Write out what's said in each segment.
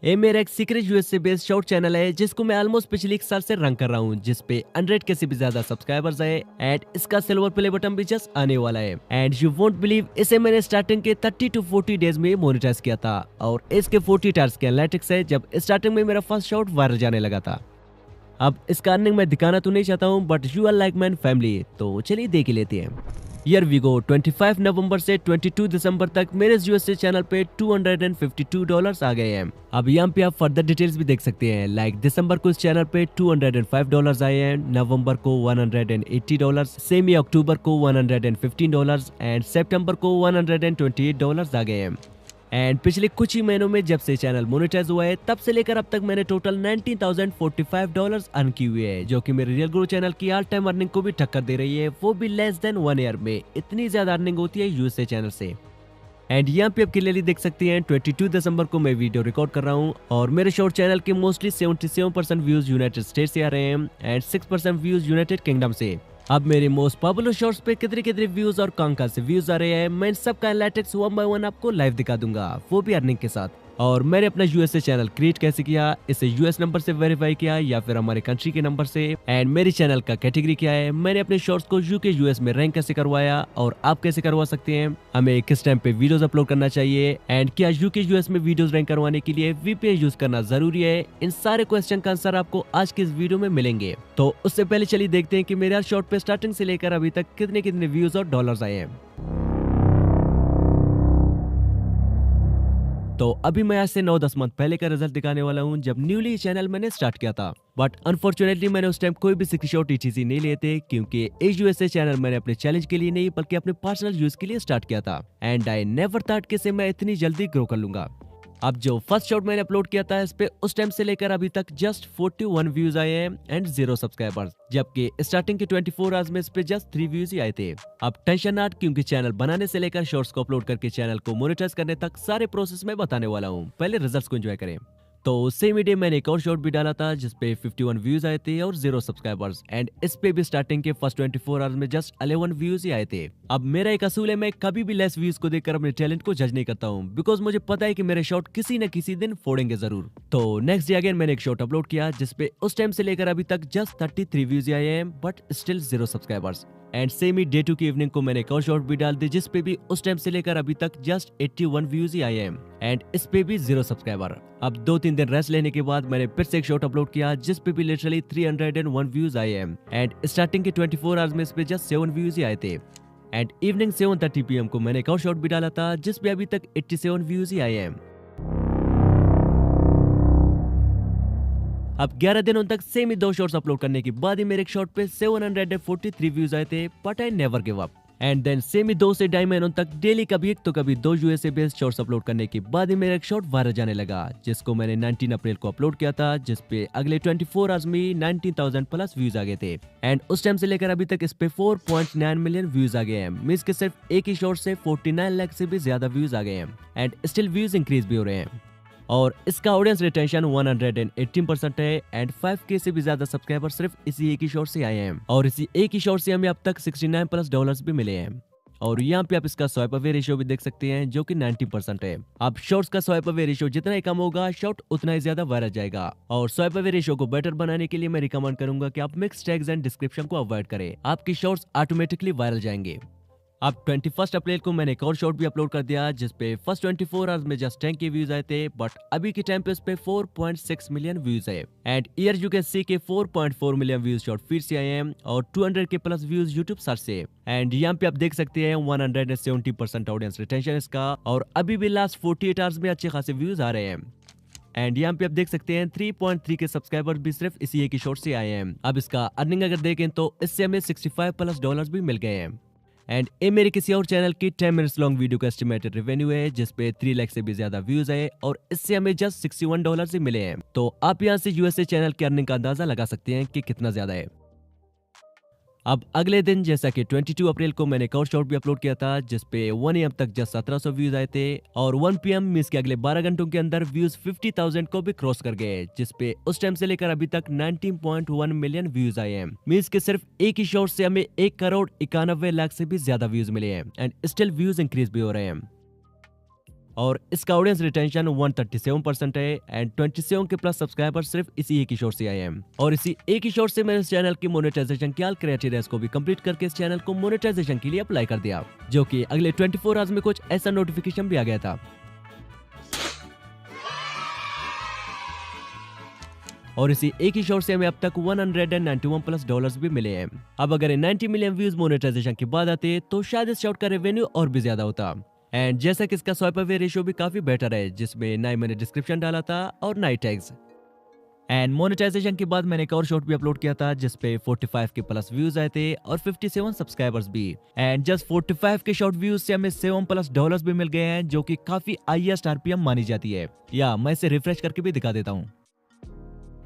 ये मेरा एक secret USA based short channel है जिसको मैं ऑलमोस्ट पिछले 1 साल से रन कर रहा हूँ, जिसपे 100 के से भी ज्यादा सब्सक्राइबर्स है एंड इसका सिल्वर प्ले बटन भी जस्ट आने वाला है। एंड यू वोंट बिलीव, इसे मैंने स्टार्टिंग के 30 to 40 डेज में मोनेटाइज किया था और इसके 40 टार्स के एनालिटिक्स है जब स्टार्टिंग में मेरा फर्स्ट शॉट वायरल जाने लगा था। अब इसका अर्निंग मैं दिखाना तो नहीं चाहता हूँ, but you are like my family, तो चलिए देख ही लेते हैं। ईयर वी गो 25 नवंबर से 22 दिसंबर तक मेरे यूएसए चैनल पे $252 आ गए हैं। अब यहाँ पे आप फर्दर डिटेल्स भी देख सकते हैं, लाइक दिसंबर को इस चैनल पे $205 आए हैं, नवंबर को $180, सेम ही अक्टूबर को $115 एंड सितंबर को $128 आ गए हैं। एंड पिछले कुछ ही महीनों में जब से चैनल मोनेटाइज हुआ है तब से लेकर अब तक मैंने टोटल $19,045 अर्न की हुई है, जो कि मेरे रियल ग्रो चैनल की ऑल टाइम अर्निंग को भी टक्कर दे रही है, वो भी लेस देन 1 ईयर में। इतनी ज्यादा अर्निंग होती है यूएसए चैनल से। एंड यहाँ पे आप क्लियरली देख सकते हैं 22 दिसंबर को मैं वीडियो रिकॉर्ड कर रहा हूँ और मेरे शॉर्ट चैनल के मोस्टली 77% व्यूज यूनाइटेड स्टेट से आ रहे हैं एंड 6% व्यूज यूनाइटेड किंगडम से। अब मेरे मोस्ट पॉपुलर शॉर्ट्स पे कितने कितने व्यूज और कहाँ से व्यूज आ रहे हैं, मैं इन सब का एनालिटिक्स 1 by 1 आपको लाइव दिखा दूंगा, वो भी अर्निंग के साथ। और मैंने अपना यूएसए चैनल क्रिएट कैसे किया, इसे यूएस नंबर से वेरीफाई किया या फिर हमारे कंट्री के नंबर से, एंड मेरे चैनल का कैटेगरी क्या है, मैंने अपने शॉर्ट्स को यूके यूएस में रैंक कैसे करवाया और आप कैसे करवा सकते हैं, हमें किस टाइम पे वीडियोस अपलोड करना चाहिए एंड क्या यूके यूएस में वीडियोस रैंक करवाने के लिए वीपीएन यूज करना जरूरी है। इन सारे क्वेश्चन का आंसर आपको आज के इस वीडियो में मिलेंगे। तो उससे पहले चलिए देखते हैं कि मेरे शॉर्ट पे स्टार्टिंग से लेकर अभी तक कितने कितने व्यूज और डॉलर्स आए हैं। तो अभी मैं आज से 9-10 मंथ पहले का रिजल्ट दिखाने वाला हूं, जब न्यूली चैनल मैंने स्टार्ट किया था। बट अनफॉर्चुनेटली मैंने उस टाइम कोई भी स्क्रीनशॉट ईटीसी नहीं लिए थे, क्योंकि इस यूएसए चैनल मैंने अपने चैलेंज के लिए नहीं बल्कि अपने पर्सनल यूज के लिए स्टार्ट किया था एंड आई नेवर थॉट कि मैं इतनी जल्दी ग्रो कर लूंगा। अब जो फर्स्ट शॉट मैंने अपलोड किया था इस पे उस टाइम से लेकर अभी तक जस्ट 41 व्यूज आए हैं एंड 0 सब्सक्राइबर्स, जबकि स्टार्टिंग के 24 आवर्स में इस पे जस्ट 3 व्यूज ही आए थे। अब टेंशन नॉट, क्योंकि चैनल बनाने से लेकर शॉर्ट्स को अपलोड करके चैनल को मोनेटाइज करने तक सारे प्रोसेस में बताने वाला हूँ। पहले रिजल्ट्स को एंजॉय करें। तो सेम डे मैंने एक और शॉर्ट भी डाला था जिसपे 51 व्यूज आए थे और 0 सब्सक्राइबर्स एंड इस पे भी स्टार्टिंग के फर्स्ट 24 आवर्स में जस्ट 11 व्यूज ही आए थे। अब मेरा एक असूल है, मैं कभी भी लेस व्यूज को देखकर अपने टैलेंट को जज नहीं करता हूँ, बिकॉज मुझे पता है कि मेरे शॉर्ट किसी न किसी दिन फोड़ेंगे जरूर। तो नेक्स्ट डे अगेन मैंने एक शॉर्ट अपलोड किया जिसपे उस टाइम से लेकर अभी तक जस्ट 33 व्यूज आए हैं but still 0 subscribers. And same he day 2 की इवनिंग को मैंने एक और शॉर्ट भी डाल दी जिसपे भी उस टाइम से लेकर अभी तक जस्ट 81 व्यूज ही आए हैं एंड इस पे भी 0 सब्सक्राइबर। अब 2-3 दिन रेस्ट लेने के बाद मैंने फिर से एक शॉर्ट अपलोड किया जिसपे भी लिटरली 301 व्यूज आए हैं एंड स्टार्टिंग के 24 आवर्स में इस पे जस्ट 7 व्यूज ही आए थे। एंड इवनिंग 7:30 PM को मैंने एक और शॉर्ट भी डाला था जिसपे अभी तक 87 व्यूज ही आए हैं। अब 11 दिनों तक सेम ही 2 शॉर्ट्स अपलोड करने के बाद ही मेरे एक शॉर्ट पे 743 व्यूज आए थे, but I never give up. And then same ही 2 से 2.5 महीनों तक डेली कभी एक तो कभी 2 यूएसए बेस्ड शॉर्ट्स अपलोड करने के बाद ही मेरा एक शॉर्ट वायरल जाने लगा, जिसको मैंने 19 अप्रैल को अपलोड किया था, जिसपे अगले 24 आवर्स में 19,000 प्लस व्यूज आ गए थे एंड उस टाइम से लेकर अभी तक इस पे 4.9 मिलियन व्यूज आ गए हैं। मींस के सिर्फ एक ही शॉर्ट से 49 लाख से भी ज्यादा व्यूज आ गए हैं एंड स्टिल व्यूज इंक्रीज भी हो रहे हैं। और इसका ऑडियंस रिटेंशन 118% है एंड 5K से भी ज्यादा सब्सक्राइबर सिर्फ इसी एक ही शॉर्ट से आए हैं और इसी एक ही शॉर्ट से हमें अब तक $69+ भी मिले हैं। और यहाँ पे आप इसका स्वाइप अवे रेशियो भी देख सकते हैं जो कि 90% है। अब शॉर्ट्स का स्वाइप अवे रेशियो जितना ही कम होगा शॉर्ट उतना ही ज्यादा वायरल जाएगा। और स्वाइप अवे रेशियो को बेटर बनाने के लिए मैं रिकमेंड करूंगा कि आप मिक्स टैग्स एंड डिस्क्रिप्शन को अवॉइड करें, आपकी शॉर्ट्स ऑटोमेटिकली वायरल जाएंगे। अब 21 अप्रैल को मैंने एक और शॉर्ट भी अपलोड कर दिया जिसपे फर्स्ट 24 आवर्स में जस्ट 10K व्यूज आए थे, बट अभी के टाइम पे इस पे 4.6 मिलियन व्यूज है and year you can see के 4.4 मिलियन व्यूज शॉर्ट फीड से आए हैं और 200K plus views YouTube search से। एंड यहाँ पे आप देख सकते हैं 170% ऑडियंस रिटेंशन इसका और अभी भी लास्ट 48 आवर्स में अच्छे खासे व्यूज आ रहे हैं। एंड यहाँ पे आप देख सकते हैं 3.3 के सब्सक्राइबर भी सिर्फ इसी एक ही शॉर्ट से आए हैं। अब इसका अर्निंग अगर देखें तो इससे हमें $65+ भी मिल गए हैं। एंड ये मेरे किसी और चैनल की 10 मिनट्स लॉन्ग वीडियो का एस्टिमेटेड रेवेन्यू है जिसपे 3 लाख से भी ज्यादा व्यूज है और इससे हमें जस्ट $61 ही मिले हैं। तो आप यहाँ से यूएसए चैनल की अर्निंग का अंदाजा लगा सकते हैं कि कितना ज्यादा है। अब अगले दिन जैसा कि 22 अप्रैल को मैंने एक और शॉर्ट भी अपलोड किया था जिसपे 1 AM तक जस्ट 1700 व्यूज आए थे और 1 PM मींस के अगले 12 घंटों के अंदर व्यूज 50,000 को भी क्रॉस कर गए, जिसपे उस टाइम से लेकर अभी तक 19.1 मिलियन व्यूज आए हैं। मींस के सिर्फ एक ही शॉर्ट से हमें 1,91,00,000 से भी ज्यादा व्यूज मिले हैं एंड स्टिल व्यूज इंक्रीज भी हो रहे हैं। और इसका ऑडियंस रिटेंशन 137% है एंड 27 के प्लस सब्सक्राइबर सिर्फ इसी एक ही शॉर्ट से आए हैं। और इसी एक ही शॉर्ट से मैंने इस चैनल की मोनेटाइजेशन की ऑल क्राइटेरिया को भी कंप्लीट करके इस चैनल को मोनेटाइजेशन के लिए अप्लाई कर दिया, जो कि अगले 24 आवर्स में कुछ ऐसा नोटिफिकेशन भी आ गया था। और इसी एक ही शॉर्ट से हमें अब तक 191 प्लस डॉलर्स भी मिले हैं। अब अगर 90 मिलियन व्यूज मोनेटाइजेशन के बाद आते तो शायद इस शॉर्ट का रेवेन्यू और भी ज्यादा होता। एंड जैसा कि इसका स्वाइप अवे रेशियो भी काफी बेटर है, जिसमें ना ही मैंने डिस्क्रिप्शन डाला था और ना ही टैग्स। एंड मोनेटाइजेशन के बाद मैंने एक और शॉर्ट भी अपलोड किया था जिसपे 45 के प्लस व्यूज आए थे और 57 सब्सक्राइबर्स भी। एंड जस्ट 45 के शॉर्ट व्यूज से हमें 7 प्लस डॉलर्स भी मिल गए हैं, जो कि काफी हाईएस्ट आरपीएम मानी जाती है। या मैं इसे रिफ्रेश करके भी दिखा देता हूँ।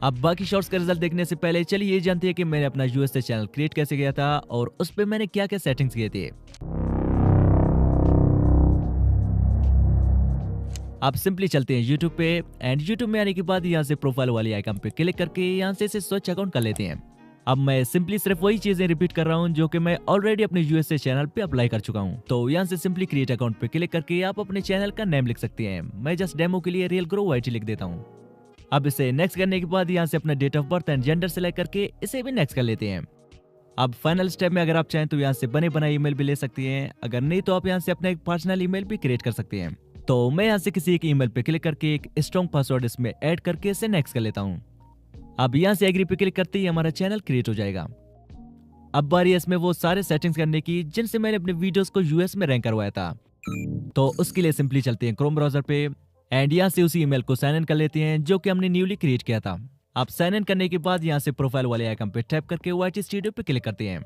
अब बाकी शॉर्ट्स का रिजल्ट देखने से पहले चलिए ये जानते हैं कि मैंने अपना यूएसए चैनल क्रिएट कैसे किया था और उस पे मैंने क्या क्या सेटिंग्स किए थे। आप सिंपली चलते हैं YouTube पे एंड YouTube में आने के बाद यहाँ से प्रोफाइल वाली आइकन पे क्लिक करके यहाँ से इसे स्विच अकाउंट कर लेते हैं। अब मैं सिंपली सिर्फ वही चीजें रिपीट कर रहा हूँ जो कि मैं ऑलरेडी अपने यूएसए चैनल पे अप्लाई कर चुका हूँ। तो यहाँ से सिंपली क्रिएट अकाउंट पे क्लिक करके आप अपने चैनल का नेम लिख सकते हैं। मैं जस्ट डेमो के लिए रियल ग्रो YT लिख देता हूँ। अब इसे नेक्स्ट करने के बाद यहाँ से अपना date of birth and gender select करके इसे भी नेक्स्ट कर लेते हैं। अब फाइनल स्टेप में अगर आप चाहें तो यहाँ से बने बनाए ईमेल भी ले सकते हैं, अगर नहीं तो आप यहाँ से अपना एक पर्सनल ईमेल भी क्रिएट कर सकते हैं। तो मैं यहाँ से किसी एक ईमेल पे क्लिक करके एक स्ट्रॉन्ग पासवर्ड इसमें ऐड करके इसे नेक्स्ट कर लेता हूँ। अब यहाँ से एग्री पे क्लिक करते ही हमारा चैनल क्रिएट हो जाएगा। अब बारी है इसमें वो सारे सेटिंग्स करने की जिनसे मैंने अपने वीडियोस को यूएस में रैंक करवाया था। तो उसके लिए सिंपली चलते हैं क्रोम ब्राउजर पे एंड यहाँ से उसी ईमेल को साइन इन कर लेते हैं जो कि हमने न्यूली क्रिएट किया था। अब साइन इन करने के बाद यहाँ से प्रोफाइल वाले आइकन पे टैप करके YT स्टूडियो पे क्लिक करते हैं।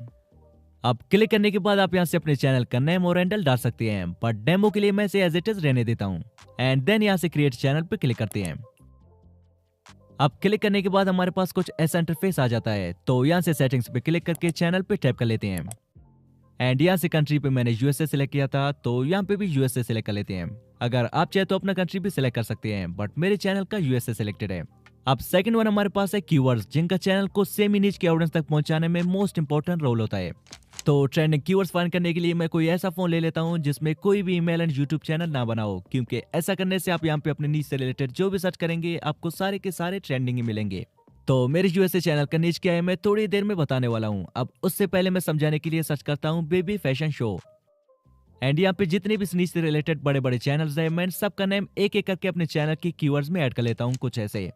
अब क्लिक करने के बाद आप यहाँ से अपने चैनल का नेम और हैंडल डाल सकते हैं, बट डेमो के लिए मैं इसे एज इट इज रहने देता हूँ। एंड देन यहाँ से क्रिएट चैनल पे क्लिक करते हैं। अब क्लिक करने के बाद हमारे पास कुछ ऐसा इंटरफेस आ जाता है। तो यहाँ से सेटिंग्स पे क्लिक करके चैनल पे टैप कर लेते हैं। एंड यहाँ से कंट्री पे मैंने यूएसए सिलेक्ट किया था, तो यहाँ पे भी यूएसए सिलेक्ट कर लेते हैं। अगर आप चाहे तो अपना कंट्री भी सिलेक्ट कर सकते हैं, बट मेरे चैनल का यूएसए सिलेक्टेड है। अब सेकंड वन हमारे पास है कीवर्ड्स, जिनका चैनल को सेमी नीच के ऑडियंस तक पहुंचाने में मोस्ट इंपॉर्टेंट रोल होता है। तो ट्रेंडिंग कीवर्ड्स फाइंड करने के लिए मैं कोई ऐसा फोन ले लेता हूं जिसमें कोई भी ईमेल एंड यूट्यूब चैनल ना बना हो, क्योंकि ऐसा करने से आप यहाँ पे अपने नीच से रिलेटेड जो भी सर्च करेंगे आपको सारे के सारे ट्रेंडिंग ही मिलेंगे। तो मेरे यूएसए चैनल का नीच क्या है मैं थोड़ी देर में बताने वाला हूँ। अब उससे पहले मैं समझाने के लिए सर्च करता हूँ बेबी फैशन शो। एंड यहाँ पे जितने भी नीच से रिलेटेड बड़े बड़े चैनल्स हैं मैं सबका नेम एक एक करके अपने चैनल की कीवर्ड्स में ऐड कर लेता हूँ कुछ ऐसे।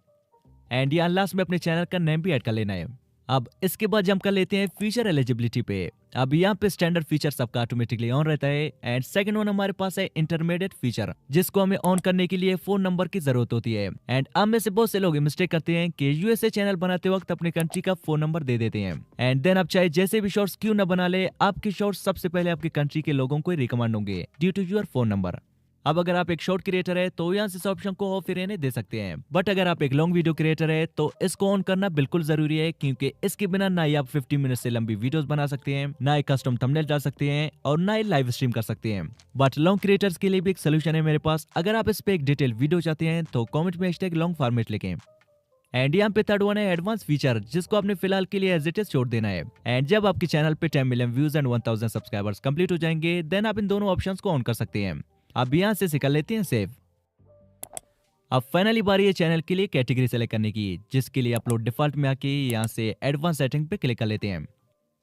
एंड यहाँ लास्ट में अपने चैनल का नेम भी ऐड कर लेना है। अब इसके बाद जंप कर लेते हैं फीचर एलिजिबिलिटी पे। अब यहाँ पे स्टैंडर्ड फीचर सबका ऑटोमेटिकली ऑन रहता है। एंड सेकंड वन हमारे पास है इंटरमीडिएट फीचर, जिसको हमें ऑन करने के लिए फोन नंबर की जरूरत होती है। एंड अब में से बहुत से लोग मिस्टेक करते हैं कि यूएसए चैनल बनाते वक्त अपने कंट्री का फोन नंबर दे देते हैं। एंड देन आप चाहे जैसे भी शॉर्ट्स क्यों न बना ले, आपके शॉर्ट्स सबसे पहले आपके कंट्री के लोगों को रिकमेंड होंगे due to your phone number. अब अगर आप एक शॉर्ट क्रिएटर है तो यहाँ से इस ऑप्शन को ऑफ ही रहने दे सकते हैं, बट अगर आप एक लॉन्ग वीडियो क्रिएटर है तो इसको ऑन करना बिल्कुल जरूरी है, क्योंकि इसके बिना ना ही आप 50 मिनट से लंबी वीडियोस बना सकते हैं, ना ही कस्टम थंबनेल डाल सकते हैं और ना ही लाइव स्ट्रीम कर सकते हैं। बट लॉन्ग क्रिएटर्स के लिए भी एक सोल्यूशन है मेरे पास। अगर आप इस पे एक डिटेल वीडियो चाहते हैं तो कॉमेंट में #लॉन्ग फॉर्मेट लिखें। एंड यहाँ पे थर्ड वन है एडवांस फीचर, जिसको आपने फिलहाल के लिए एज इट इज छोड़ देना है। एंड जब आपके चैनल पे 10 million views and 1000 subscribers complete हो जाएंगे, देन आप इन दोनों ऑप्शंस को ऑन कर सकते हैं। अब यहाँ से कर लेते हैं सेव। अब फाइनली बारी है चैनल के लिए कैटेगरी सेलेक्ट करने की, जिसके लिए अपलोड डिफॉल्ट में आके यहाँ से एडवांस सेटिंग पे क्लिक कर लेते हैं।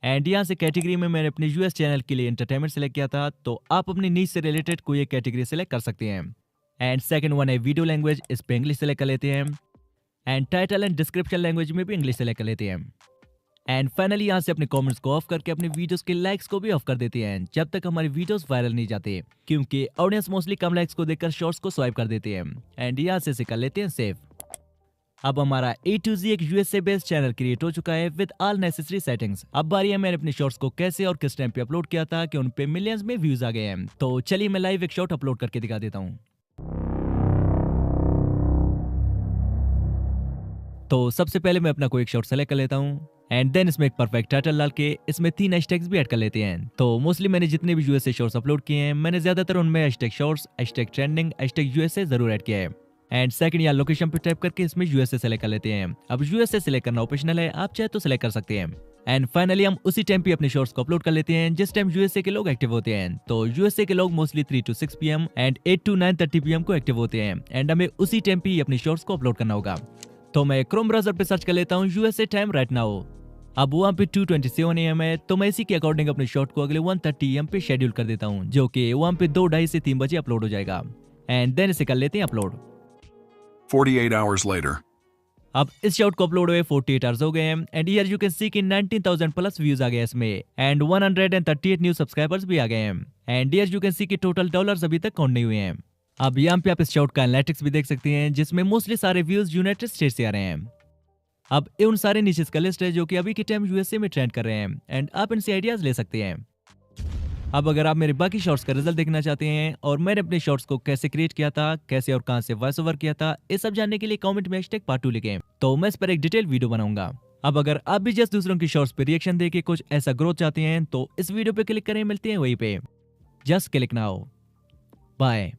एंड यहाँ से कैटेगरी में मैंने अपने यूएस चैनल के लिए एंटरटेनमेंट सेलेक्ट किया था, तो आप अपनी नीच से रिलेटेड कोई एक कैटेगरी सेलेक्ट कर सकते हैं। एंड सेकंड वन है वीडियो लैंग्वेज, इस पे इंग्लिश सेलेक्ट कर लेते हैं। And title and description language में भी इंग्लिश सेलेक्ट कर लेते हैं। एंड फाइनली यहाँ से अपने कमेंट्स को ऑफ करके अपने वीडियोस के लाइक्स को भी ऑफ कर देते हैं, जब तक हमारी वीडियोस वायरल नहीं जाते, क्योंकि ऑडियंस मोस्टली कम लाइक्स को देखकर शॉर्ट्स को स्वाइप कर देते हैं। एंड यहाँ से कर लेते हैं सेव। अब हमारा A to Z एक यूएसए बेस्ड चैनल क्रिएट हो चुका है विद ऑल नेसेसरी सेटिंग्स। अब बारी है मैंने अपने शॉर्ट्स को कैसे और किस टाइम पे अपलोड किया था कि उन पे मिलियंस में व्यूज आ गए हैं। तो चलिए मैं लाइव एक शॉर्ट अपलोड करके दिखा देता हूँ। तो सबसे पहले मैं अपना कोई एक शॉर्ट सेलेक्ट कर लेता हूँ एंड देन इसमें एक परफेक्ट टाइटल डाल के इसमें 3 हैशटैग्स भी ऐड कर लेते हैं। तो मोस्टली मैंने जितने भी यूएसए शॉर्ट्स अपलोड किए हैं, मैंने ज्यादातर उनमें hashtag shorts, hashtag trending, hashtag USA जरूर ऐड किया है। एंड सेकंड या लोकेशन पे टाइप करके इसमें यूएसए सेलेक्ट कर लेते हैं। अब यूएसए सेलेक्ट करना ऑप्शनल है, आप चाहे तो सेलेक्ट कर सकते हैं। एंड फाइनली हम उसी टाइम पे अपने शॉर्ट्स को अपलोड कर लेते हैं जिस टाइम यूएसए के लोग एक्टिव होते हैं। तो यूएसए के लोग mostly 3 to 6 PM and 8 to 9:30 PM को एक्टिव होते हैं एंड हमें उसी टाइम पे अपने शॉर्ट्स को अपलोड करना होगा। तो मैं क्रोम ब्राउजर पे सर्च कर लेता हूँ यूएसए टाइम राइट नाउ। अब वहाँ पे 2:27 AM है, तो मैं इसी के अकॉर्डिंग अपने शॉर्ट को अगले 1:30 AM पे शेड्यूल कर देता हूँ, जो कि वहाँ पे 2, 2:30 से 3 बजे अपलोड हो जाएगा। एंड देन इसे कर लेते हैं अपलोड। 48 hours later. अब इस शॉट को अपलोड हुए 48 आवर्स हो गए हैं and here you can see कि 19,000 प्लस व्यूज आ गए इसमें एंड 138 न्यू सब्सक्राइबर्स भी आ गए हैं and here you can see कि टोटल डॉलर्स अभी तक काउंट नहीं हुए हैं। अब यहाँ पे आप इस शॉट का एनालिटिक्स भी देख सकते हैं जिसमें मोस्टली सारे व्यूज यूनाइटेड स्टेट से आ रहे हैं। अब ये उन सारे निशेस का लिस्ट है जो कि अभी के टाइम यूएसए में ट्रेंड कर रहे हैं एंड आप इनसे आइडियाज ले सकते हैं। अब अगर आप मेरे बाकी शॉर्ट्स का रिजल्ट देखना चाहते हैं और मैंने अपने शॉर्ट्स को कैसे क्रिएट किया था, कैसे और कहां से वॉइस ओवर किया था, ये सब जानने के लिए कमेंट में #part2 लिखें, तो मैं इस पर एक डिटेल वीडियो बनाऊंगा। अब अगर आप भी जस्ट दूसरों की शॉर्ट्स पे रिएक्शन देके कुछ ऐसा ग्रोथ चाहते हैं तो इस वीडियो पे क्लिक करें, मिलते हैं वहीं पे। Just click now, bye.